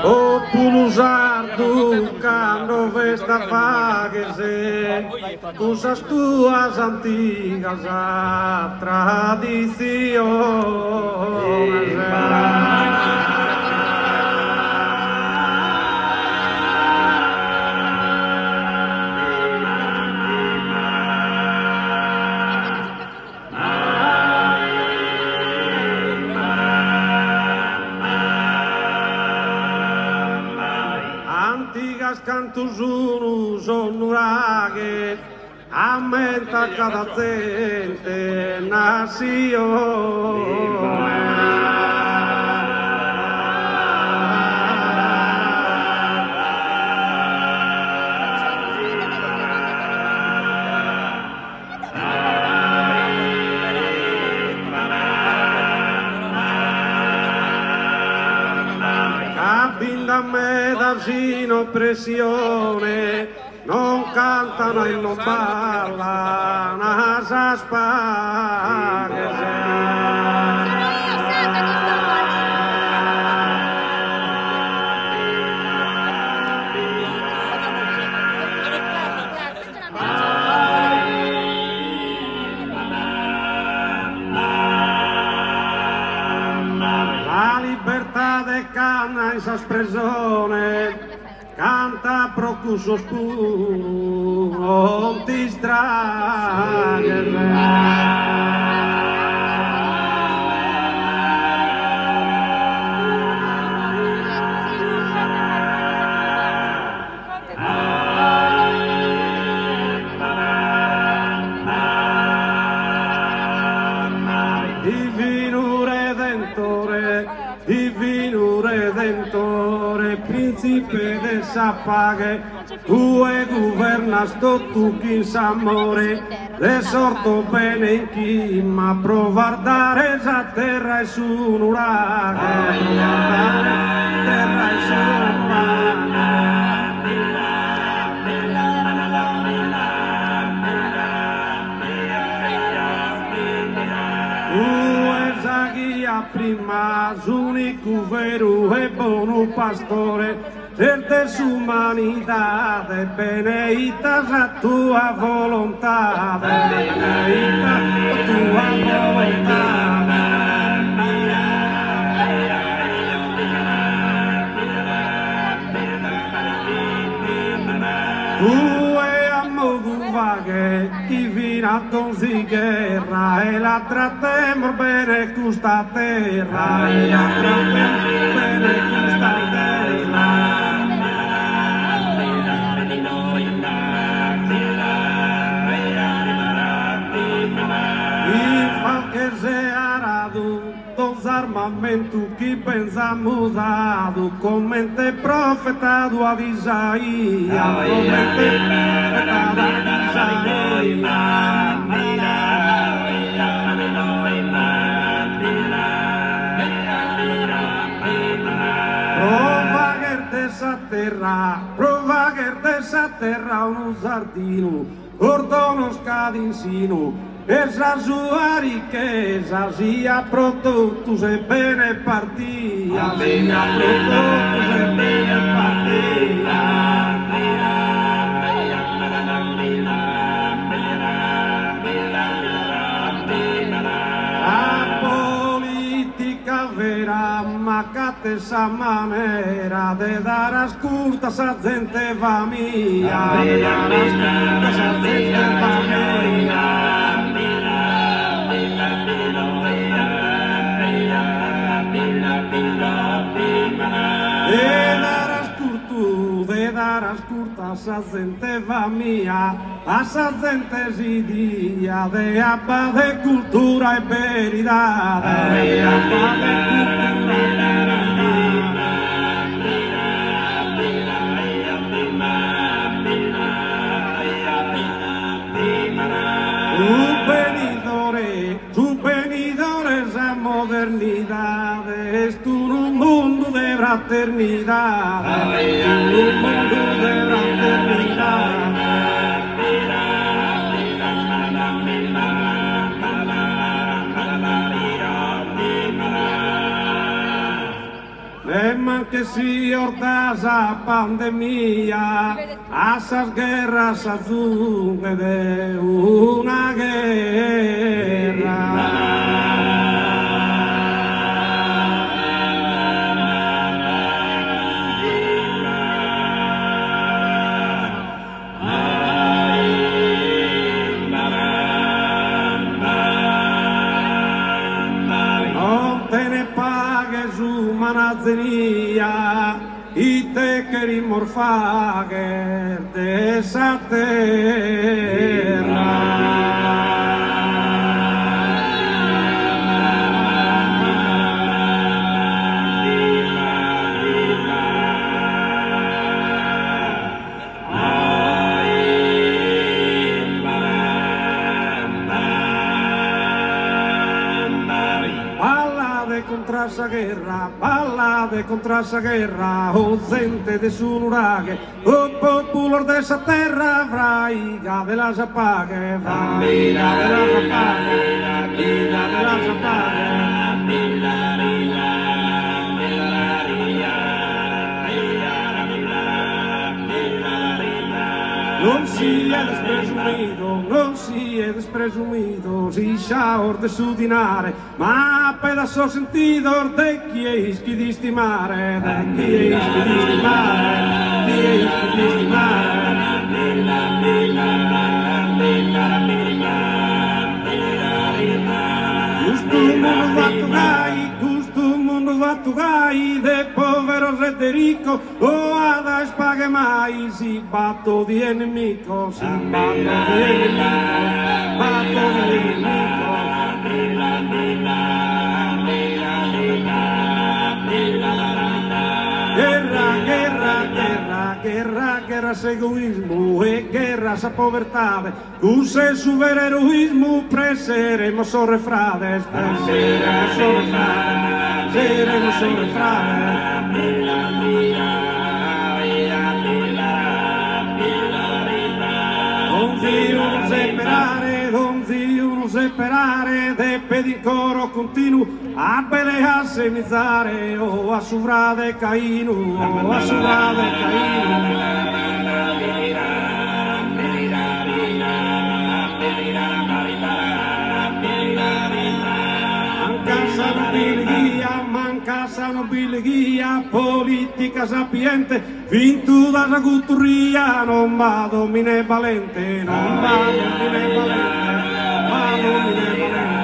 O Pulusardo, cando vesta fagese, cosas tuas antigas tradiciones. Cantus unus onuraget, aumenta cada cente nazione. Me d'asino pressione, non cantano e non ballano a spaghe. Canna in espressione, canta procuso scuro, ti Divino Redentore, principe de sapaghe, tu e governas tu chi s'amore, le sorto bene in chi, ma provar dare a terra e su un uraghe, terra e su un uraghe. Prima unico vero e buono pastore, certe sumanità, beneita la tua volontà, beneita la tua volontà. Chi vina donzi guerra e la trattemmo bene questa terra, e la trattemmo bene questa terra. Infatti se aradu dos armamentos que pensamos dado, comente profetado a Isaías, comente profetado a provager dessa terra uno sardino, ordono scadinsino, e la sua ricchezza sia prodotto se bene partia, sia prodotto se bene partia. Macate esa manera de dar ascultas a gente va mía, de dar ascultas a gente va mía. De dar ascultas a gente va mía, a esa gente si dia de apa de cultura y veridad, de apa de cultura. Tu venidore esa modernidad, es tu un mundo de fraternidad, un mundo de fraternidad. que si ordas a pandemia, asas guerras azul de una guerra. Y te queremos fager de esa terra. Ballade contra esa guerra, o gente de su nuraghe, o popular de esa terra, fraiga de las apague, fraiga de las apague, fraiga de las apague. Non si è despresumido, non si è despresumido, si sciaor de su dinare, ma pedazo sentido de chi è ischi di stimare, de chi è ischi di stimare, chi è ischi di stimare. Questo mondo va tu gai, de povero re de rico, o ada spaghe mai, si batto di nemico, si batto di nemico, batto di nemico. Guerra, guerra, guerra, guerra, guerra es egoísmo, guerra a povertade, use su ver heroísmo, preseremos sobre frades, preseremos sobre frades, seremos sobre frades. Don separare, de pedir coro continuo, a pelear semizare, o a su frade Caino, o a su frade Caino. Manca sanobilegia, politica sapiente, vintuda la gutturria, non va domine valente, non va domine valente, va domine valente.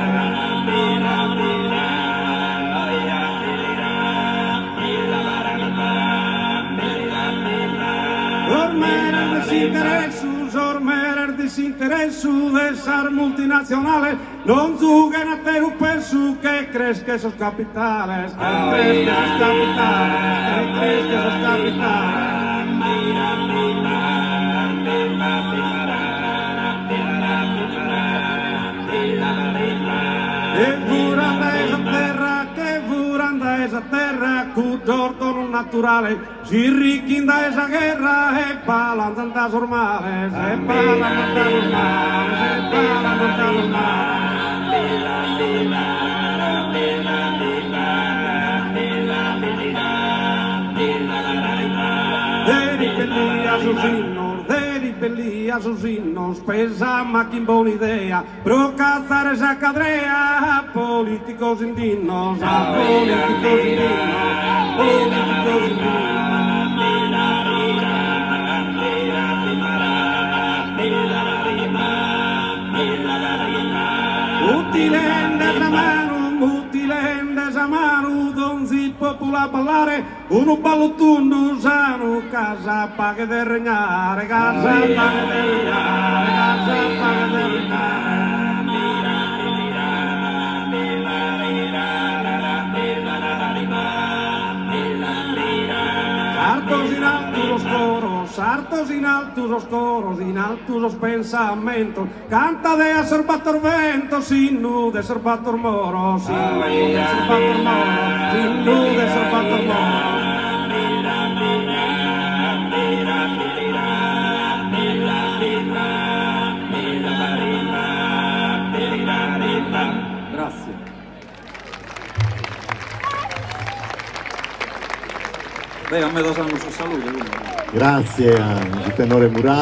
Ormer desinteresu de esas multinacionales, non zuguen a ter un pensu que crees que esos capitales, que crees que esos capitales, que crees que esos capitales. Che furanda esa terra, cutorto non naturale, si ricchinda esa guerra e palanzan das ormales, e palanzan das ormales, e palanzan das ormales. De ribellia sus innos, pesa ma quin buona idea, pro cazzare esa cadrea, políticos indignos, a políticos indignos, políticos indignos. Mutilende a mano, donzi popula ballare, uno ballottun sano, casa paga de regnare, casa paga de regnare, casa paga de regnare. Sartos in altos los coros, in altos los pensamentos, canta de acerbator vento, sin nude acerbator moro, sin nude acerbator moro, sin nude acerbator moro. Grazie. Beh, a me lo sanno su salute. Grazie al tenore Muraro.